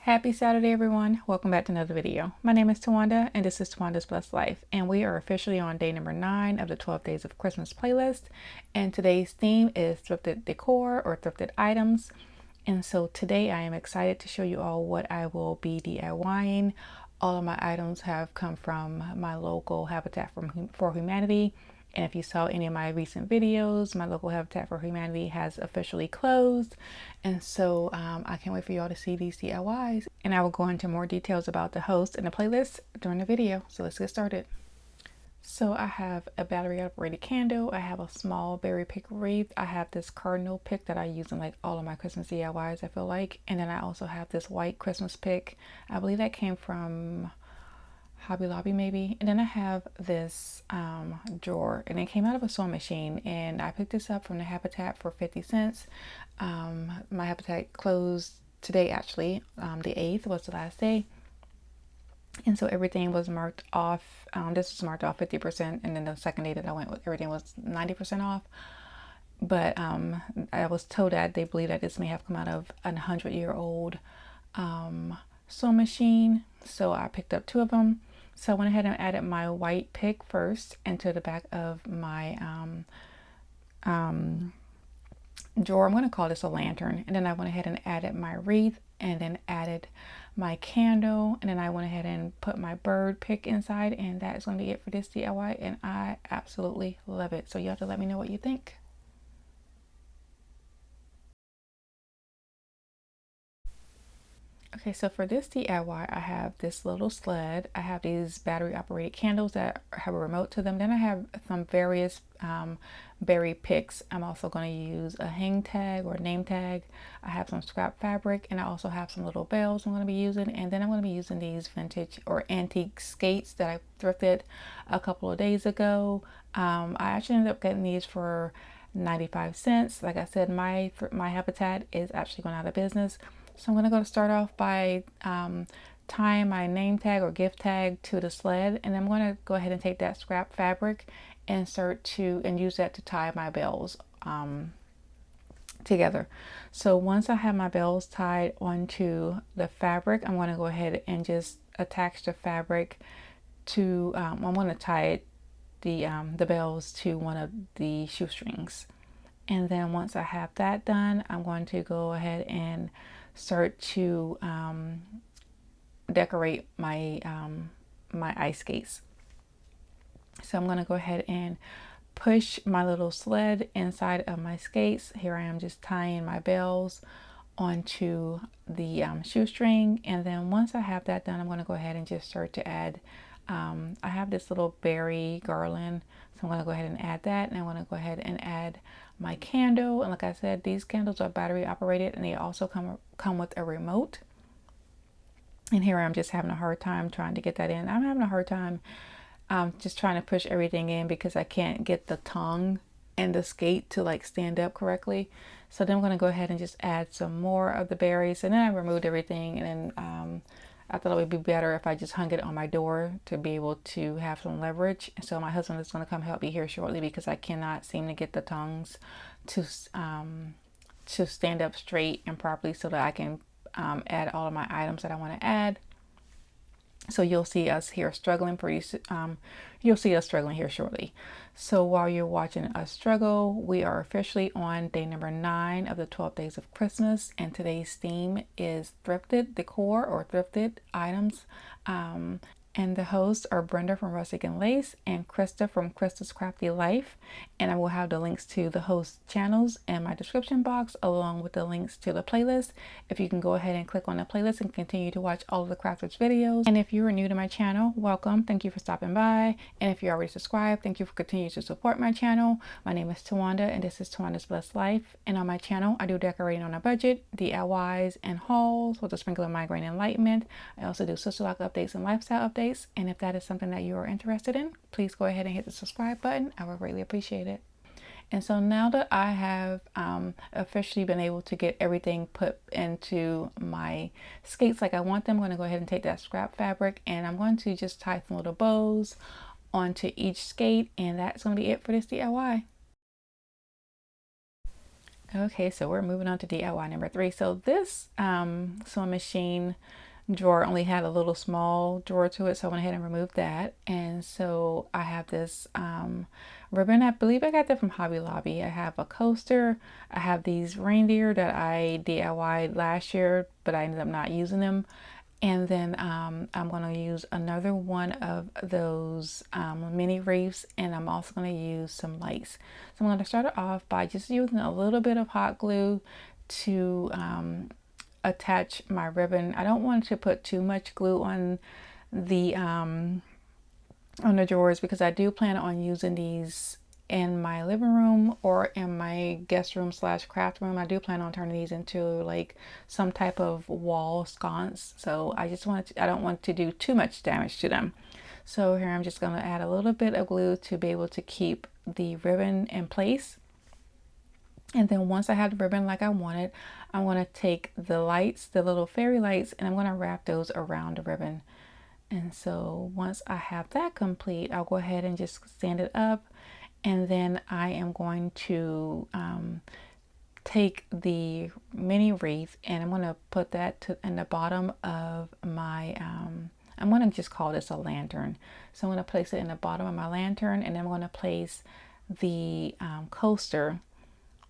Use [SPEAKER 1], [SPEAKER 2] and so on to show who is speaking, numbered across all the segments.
[SPEAKER 1] Happy Saturday, everyone. Welcome back to another video. My name is Tawanda, and this is Tawanda's Blessed Life, and we are officially on day number 9 of the 12 Days of Christmas playlist, and today's theme is thrifted decor or thrifted items. And so today I am excited to show you all what I will be DIYing. All of my items have come from my local Habitat for Humanity. And if you saw any of my recent videos, my local Habitat for Humanity has officially closed. And so I can't wait for y'all to see these DIYs. And I will go into more details about the host and the playlist during the video. So let's get started. So I have a battery operated candle. I have a small berry pick wreath. I have this cardinal pick that I use in like all of my Christmas DIYs, I feel like. And then I also have this white Christmas pick. I believe that came from Hobby Lobby maybe. And then I have this drawer, and it came out of a sewing machine, and I picked this up from the Habitat for 50 cents. My Habitat closed today, actually. The 8th was the last day, and so everything was marked off. This was marked off 50%, and then the second day that I went with, everything was 90% off. But I was told that they believe that this may have come out of a 100-year-old sewing machine, so I picked up 2 of them. So I went ahead and added my white pick first into the back of my drawer. I'm going to call this a lantern. And then I went ahead and added my wreath, and then added my candle, and then I went ahead and put my bird pick inside, and that is going to be it for this DIY, and I absolutely love it. So you have to let me know what you think. Okay, so for this DIY, I have this little sled. I have these battery operated candles that have a remote to them. Then I have some various berry picks. I'm also going to use a hang tag or name tag. I have some scrap fabric, and I also have some little bells I'm going to be using. And then I'm going to be using these vintage or antique skates that I thrifted a couple of days ago. I actually ended up getting these for 95 cents. Like I said, my Habitat is actually going out of business. So I'm going to start off by tying my name tag or gift tag to the sled, and I'm going to go ahead and take that scrap fabric and use that to tie my bells together. So once I have my bells tied onto the fabric, I'm going to go ahead and just attach the fabric to I'm going to tie the bells to one of the shoestrings. And then once I have that done, I'm going to go ahead and start to decorate my my ice skates. So I'm going to go ahead and push my little sled inside of my skates. Here I am just tying my bells onto the shoestring, and then once I have that done, I'm going to go ahead and just start to add I have this little berry garland, so I'm going to go ahead and add that, and I'm going to go ahead and add my candle. And like I said, these candles are battery operated, and they also come with a remote. And here I'm just having a hard time trying to get that in. I'm having a hard time just trying to push everything in because I can't get the tongue and the skate to like stand up correctly. So then I'm going to go ahead and just add some more of the berries, and then I removed everything, and then I thought it would be better if I just hung it on my door to be able to have some leverage. So my husband is going to come help me here shortly because I cannot seem to get the tongues to stand up straight and properly so that I can add all of my items that I want to add. So you'll see us here struggling you'll see us struggling here shortly. So while you're watching us struggle, we are officially on day number 9 of the 12 days of Christmas, and today's theme is thrifted decor or thrifted items. And the hosts are Brenda from Rustic and Lace and Krista from Krista's Crafty Life. And I will have the links to the host channels in my description box, along with the links to the playlist. If you can go ahead and click on the playlist and continue to watch all of the crafters videos. And if you are new to my channel, welcome. Thank you for stopping by. And if you're already subscribed, thank you for continuing to support my channel. My name is Tawanda, and this is Tawanda's Blessed Life. And on my channel, I do decorating on a budget, DIYs, and hauls with a sprinkle of migraine enlightenment. I also do sister lock updates and lifestyle updates. And if that is something that you are interested in, please go ahead and hit the subscribe button. I would greatly appreciate it. And so now that I have officially been able to get everything put into my skates like I want them, I'm going to go ahead and take that scrap fabric, and I'm going to just tie some little bows onto each skate, and that's going to be it for this DIY. Okay, so we're moving on to DIY number 3. So this sewing machine drawer only had a little small drawer to it, so I went ahead and removed that. And so I have this ribbon. I believe I got that from Hobby Lobby. I have a coaster. I have these reindeer that I DIY'd last year, but I ended up not using them. And then I'm going to use another one of those mini wreaths, and I'm also going to use some lights. So I'm going to start it off by just using a little bit of hot glue to attach my ribbon. I don't want to put too much glue on the drawers, because I do plan on using these in my living room or in my guest room slash craft room. I do plan on turning these into like some type of wall sconce. So I don't want to do too much damage to them. So here I'm just going to add a little bit of glue to be able to keep the ribbon in place. And then once I have the ribbon like I want it, I'm going to take the lights, the little fairy lights, and I'm going to wrap those around the ribbon. And so once I have that complete, I'll go ahead and just stand it up. And then I am going to take the mini wreath, and I'm going to put that in the bottom of my, I'm going to just call this a lantern. So I'm going to place it in the bottom of my lantern, and then I'm going to place the coaster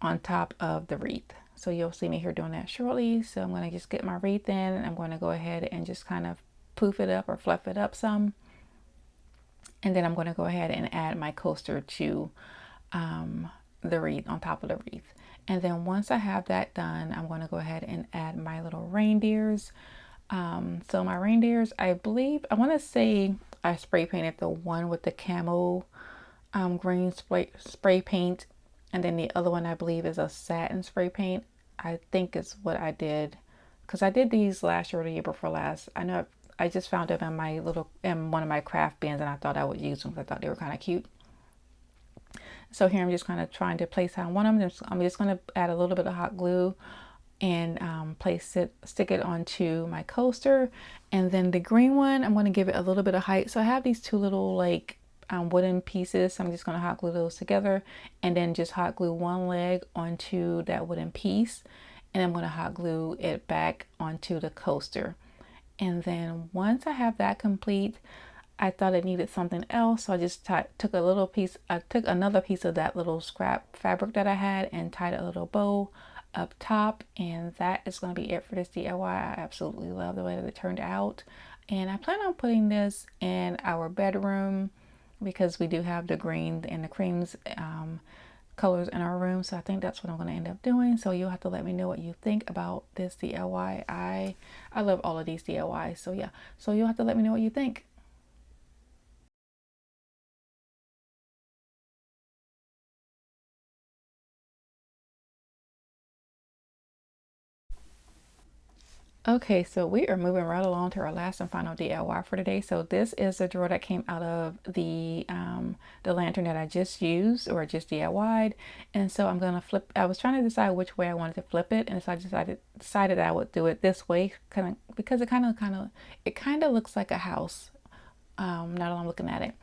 [SPEAKER 1] on top of the wreath. So you'll see me here doing that shortly. So I'm going to just get my wreath in, and I'm going to go ahead and just kind of poof it up or fluff it up some. And then I'm going to go ahead and add my coaster to the wreath, on top of the wreath. And then once I have that done, I'm going to go ahead and add my little reindeers. So my reindeers, I believe, I want to say I spray painted the one with the camo green spray paint. And then the other one, I believe, is a satin spray paint. I think is what I did, because I did these last year or the year before last. I know I just found them in one of my craft bins, and I thought I would use them because I thought they were kind of cute. So here I'm just kind of trying to place how I want them. I'm just going to add a little bit of hot glue and stick it onto my coaster. And then the green one, I'm going to give it a little bit of height. So I have these two little like wooden pieces. So I'm just going to hot glue those together, and then just hot glue one leg onto that wooden piece. And I'm going to hot glue it back onto the coaster. And then once I have that complete, I thought it needed something else. So I just took another piece of that little scrap fabric that I had and tied a little bow up top. And that is going to be it for this DIY. I absolutely love the way that it turned out. And I plan on putting this in our bedroom, because we do have the green and the creams colors in our room. So I think that's what I'm going to end up doing. So you'll have to let me know what you think about this DIY. I love all of these DIYs. So yeah, so you'll have to let me know what you think. Okay, so we are moving right along to our last and final DIY for today. So this is the drawer that came out of the lantern that I just used or just DIY'd. And so I'm gonna flip. I was trying to decide which way I wanted to flip it, and so I decided I would do it this way, because it kind of looks like a house. Now that I'm looking at it.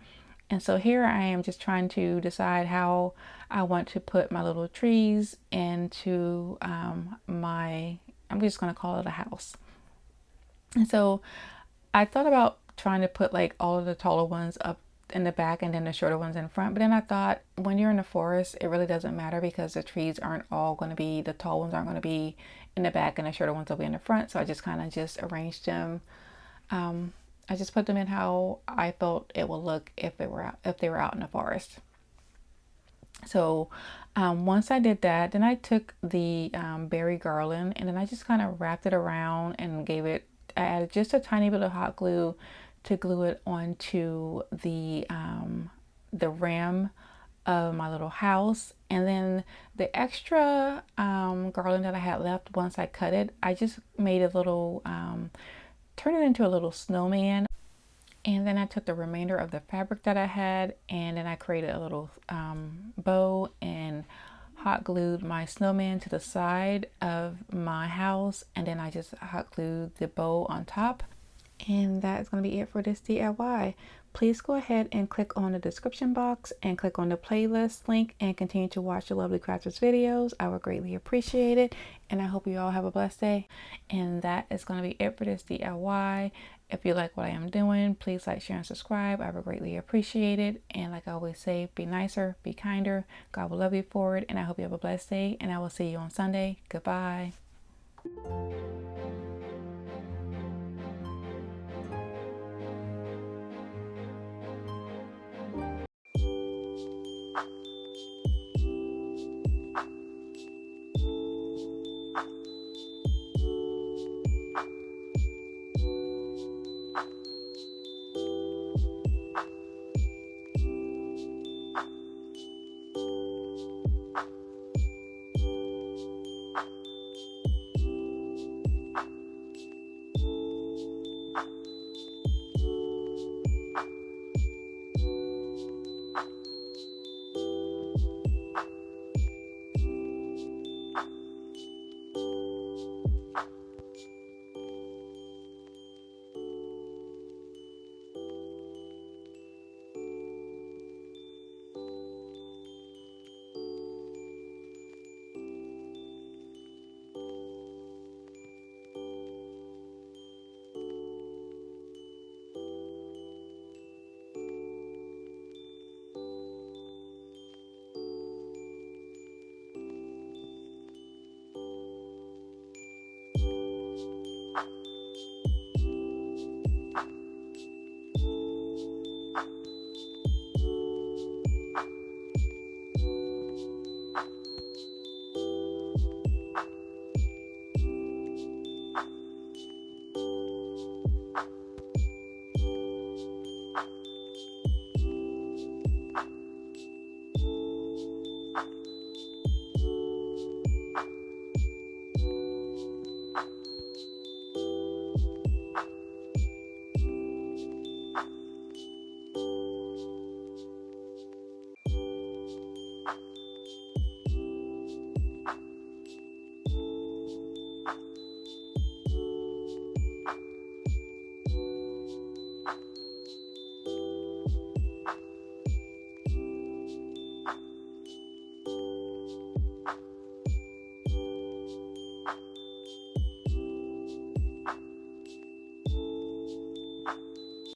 [SPEAKER 1] And so here I am just trying to decide how I want to put my little trees into I'm just going to call it a house. And so I thought about trying to put like all of the taller ones up in the back and then the shorter ones in front. But then I thought, when you're in the forest, it really doesn't matter, because the trees aren't all going to be, the tall ones aren't going to be in the back and the shorter ones will be in the front. So I just kind of just arranged them. I just put them in how I felt it would look if they were out in the forest. So once I did that, then I took the berry garland, and then I just kind of wrapped it around and I added just a tiny bit of hot glue to glue it onto the rim of my little house. And then the extra garland that I had left, once I cut it, I just made a little, turned it into a little snowman. And then I took the remainder of the fabric that I had, and then I created a little bow and hot glued my snowman to the side of my house. And then I just hot glued the bow on top. And that's going to be it for this DIY. please go ahead and click on the description box and click on the playlist link and continue to watch the lovely crafters videos. I would greatly appreciate it, and I hope you all have a blessed day. And that is going to be it for this DIY. If you like what I am doing, please like, share, and subscribe. I would greatly appreciate it. And like I always say, be nicer, be kinder. God will love you for it, and I hope you have a blessed day, and I will see you on Sunday. Goodbye.